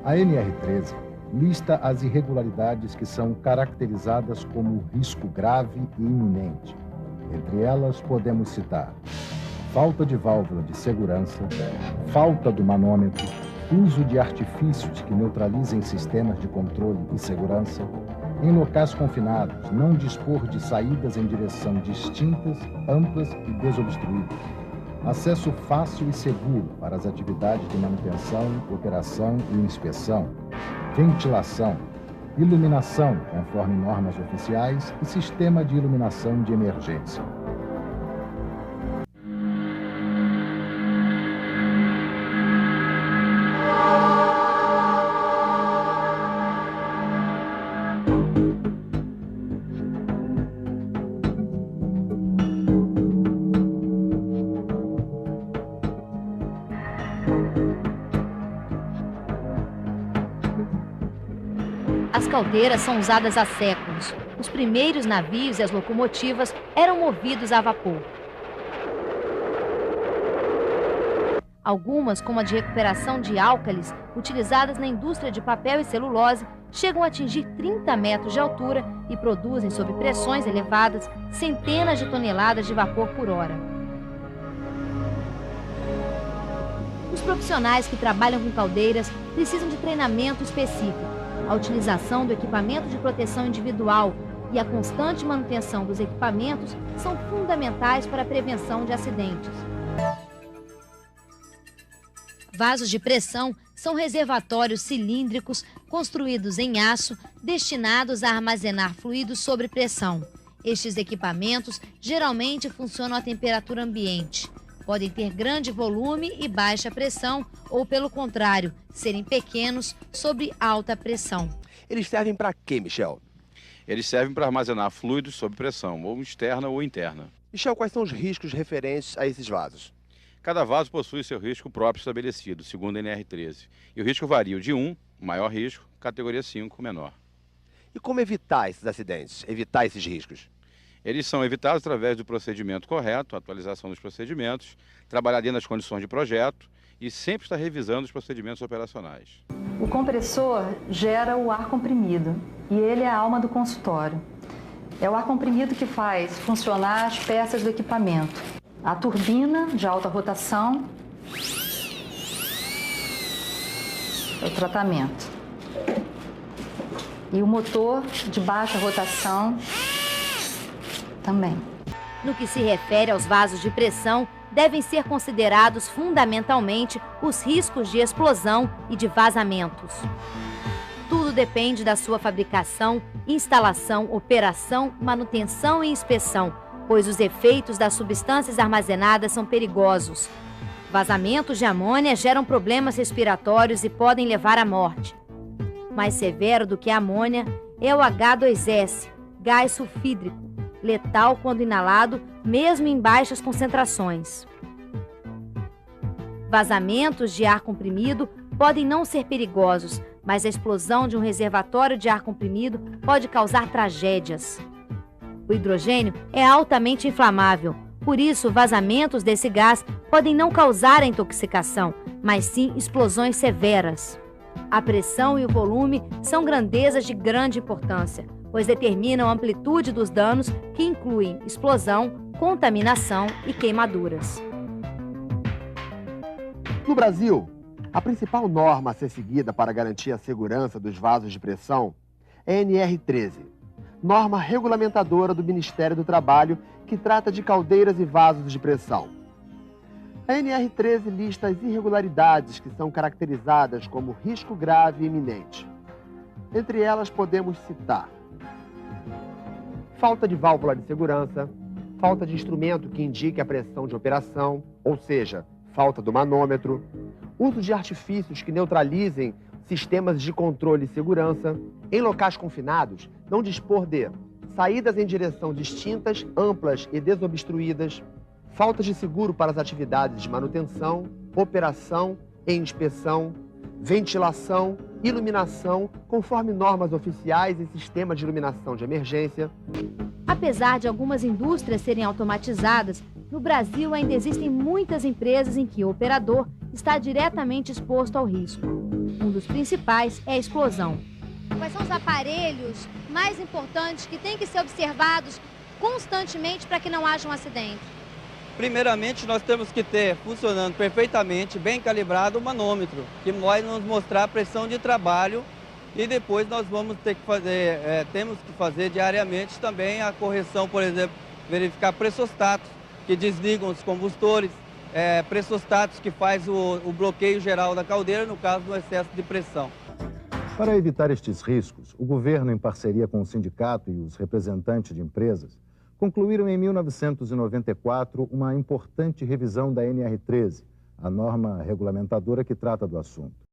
A NR13 lista as irregularidades que são caracterizadas como risco grave e iminente. Entre elas, podemos citar falta de válvula de segurança, falta do manômetro, uso de artifícios que neutralizem sistemas de controle e segurança, em locais confinados, não dispor de saídas em direção distintas, amplas e desobstruídas, acesso fácil e seguro para as atividades de manutenção, operação e inspeção, ventilação, iluminação conforme normas oficiais e sistema de iluminação de emergência. As caldeiras são usadas há séculos. Os primeiros navios e as locomotivas eram movidos a vapor. Algumas, como a de recuperação de álcalis, utilizadas na indústria de papel e celulose, chegam a atingir 30 metros de altura e produzem, sob pressões elevadas, centenas de toneladas de vapor por hora. Os profissionais que trabalham com caldeiras precisam de treinamento específico. A utilização do equipamento de proteção individual e a constante manutenção dos equipamentos são fundamentais para a prevenção de acidentes. Vasos de pressão são reservatórios cilíndricos construídos em aço destinados a armazenar fluidos sob pressão. Estes equipamentos geralmente funcionam a temperatura ambiente. Podem ter grande volume e baixa pressão ou, pelo contrário, serem pequenos sob alta pressão. Eles servem para quê, Michel? Eles servem para armazenar fluidos sob pressão, ou externa ou interna. Michel, quais são os riscos referentes a esses vasos? Cada vaso possui seu risco próprio estabelecido, segundo a NR13. E o risco varia de 1, maior risco, categoria 5, menor. E como evitar esses acidentes, evitar esses riscos? Eles são evitados através do procedimento correto, atualização dos procedimentos, trabalhar dentro das condições de projeto e sempre estar revisando os procedimentos operacionais. O compressor gera o ar comprimido e ele é a alma do consultório. É o ar comprimido que faz funcionar as peças do equipamento. A turbina de alta rotação é o tratamento. E o motor de baixa rotação também. No que se refere aos vasos de pressão, devem ser considerados fundamentalmente os riscos de explosão e de vazamentos. Tudo depende da sua fabricação, instalação, operação, manutenção e inspeção, pois os efeitos das substâncias armazenadas são perigosos. Vazamentos de amônia geram problemas respiratórios e podem levar à morte. Mais severo do que a amônia é o H2S, gás sulfídrico, letal quando inalado, mesmo em baixas concentrações. Vazamentos de ar comprimido podem não ser perigosos, mas a explosão de um reservatório de ar comprimido pode causar tragédias. O hidrogênio é altamente inflamável, por isso vazamentos desse gás podem não causar a intoxicação, mas sim explosões severas. A pressão e o volume são grandezas de grande importância, pois determinam a amplitude dos danos, que incluem explosão, contaminação e queimaduras. No Brasil, a principal norma a ser seguida para garantir a segurança dos vasos de pressão é a NR13, norma regulamentadora do Ministério do Trabalho que trata de caldeiras e vasos de pressão. A NR13 lista as irregularidades que são caracterizadas como risco grave e iminente. Entre elas podemos citar falta de válvula de segurança, falta de instrumento que indique a pressão de operação, ou seja, falta do manômetro, uso de artifícios que neutralizem sistemas de controle e segurança, em locais confinados, não dispor de saídas em direção distintas, amplas e desobstruídas, falta de seguro para as atividades de manutenção, operação e inspeção, ventilação, iluminação, conforme normas oficiais e sistema de iluminação de emergência. Apesar de algumas indústrias serem automatizadas, no Brasil ainda existem muitas empresas em que o operador está diretamente exposto ao risco. Um dos principais é a explosão. Quais são os aparelhos mais importantes que têm que ser observados constantemente para que não haja um acidente? Primeiramente, nós temos que ter funcionando perfeitamente, bem calibrado, o manômetro, que vai nos mostrar a pressão de trabalho, e depois nós vamos ter que fazer, temos que fazer diariamente também a correção, por exemplo, verificar pressostatos que desligam os combustores, pressostatos que faz o bloqueio geral da caldeira no caso do excesso de pressão. Para evitar estes riscos, o governo, em parceria com o sindicato e os representantes de empresas, concluíram em 1994 uma importante revisão da NR13, a norma regulamentadora que trata do assunto.